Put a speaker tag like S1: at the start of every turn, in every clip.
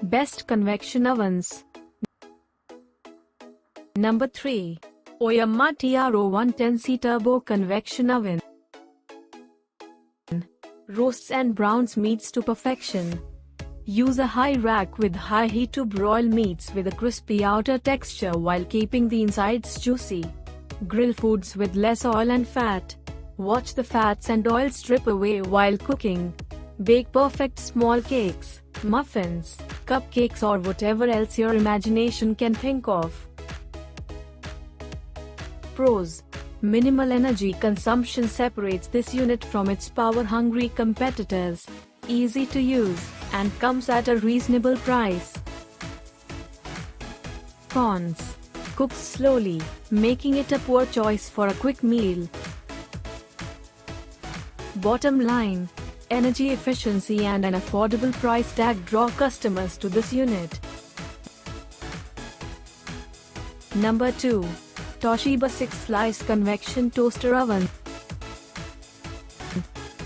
S1: Best convection ovens. Number 3. Oyama TRO 110C Turbo Convection Oven. Roasts and browns meats to perfection. Use a high rack with high heat to broil meats with a crispy outer texture while keeping the insides juicy. Grill foods with less oil and fat. Watch the fats and oil strip away while cooking. Bake perfect small cakes, muffins, cupcakes or whatever else your imagination can think of. Pros. Minimal energy consumption separates this unit from its power-hungry competitors. Easy to use, and comes at a reasonable price. Cons. Cooks slowly, making it a poor choice for a quick meal. Bottom line. Energy efficiency and an affordable price tag draw customers to this unit. Number 2. Toshiba 6-slice convection toaster oven.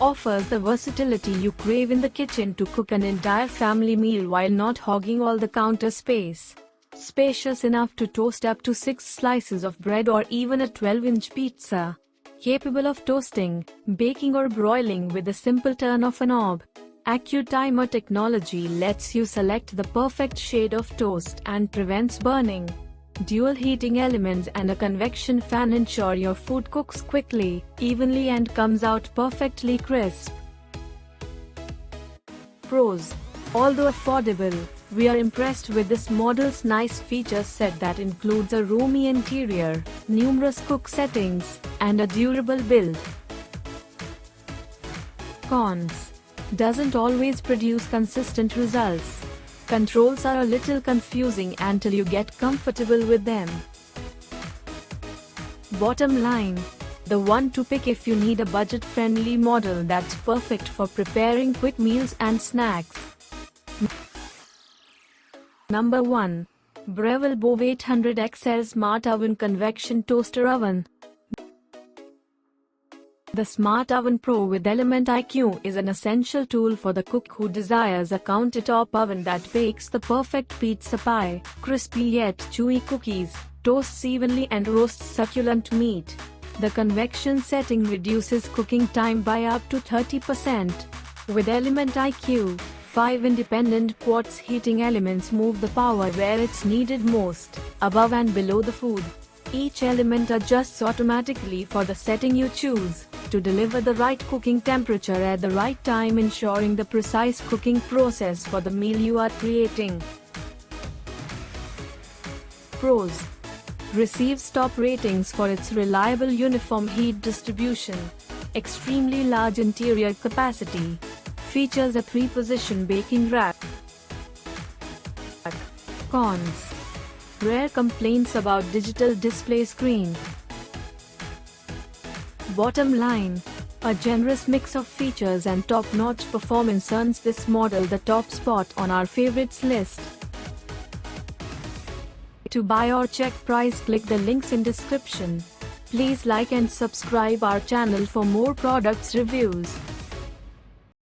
S1: Offers the versatility you crave in the kitchen to cook an entire family meal while not hogging all the counter space. Spacious enough to toast up to 6 slices of bread or even a 12-inch pizza. Capable of toasting, baking or broiling with a simple turn of a knob. AccuTimer technology lets you select the perfect shade of toast and prevents burning. Dual heating elements and a convection fan ensure your food cooks quickly, evenly and comes out perfectly crisp. Pros. Although affordable, we are impressed with this model's nice feature set that includes a roomy interior, numerous cook settings, and a durable build. Cons. Doesn't always produce consistent results. Controls are a little confusing until you get comfortable with them. Bottom line. The one to pick if you need a budget-friendly model that's perfect for preparing quick meals and snacks. Number 1. Breville Bove 800XL Smart Oven Convection Toaster Oven. The Smart Oven Pro with Element IQ is an essential tool for the cook who desires a countertop oven that bakes the perfect pizza pie, crispy yet chewy cookies, toasts evenly and roasts succulent meat. The convection setting reduces cooking time by up to 30%. With Element IQ, 5 independent quartz heating elements move the power where it's needed most, above and below the food. Each element adjusts automatically for the setting you choose, to deliver the right cooking temperature at the right time, ensuring the precise cooking process for the meal you are creating. Pros. Receives top ratings for its reliable uniform heat distribution. Extremely large interior capacity. Features a 3-position baking rack. Cons. Rare complaints about digital display screen. Bottom line. A generous mix of features and top-notch performance earns this model the top spot on our favorites list. To buy or check price, click the links in description. Please like and subscribe our channel for more products reviews.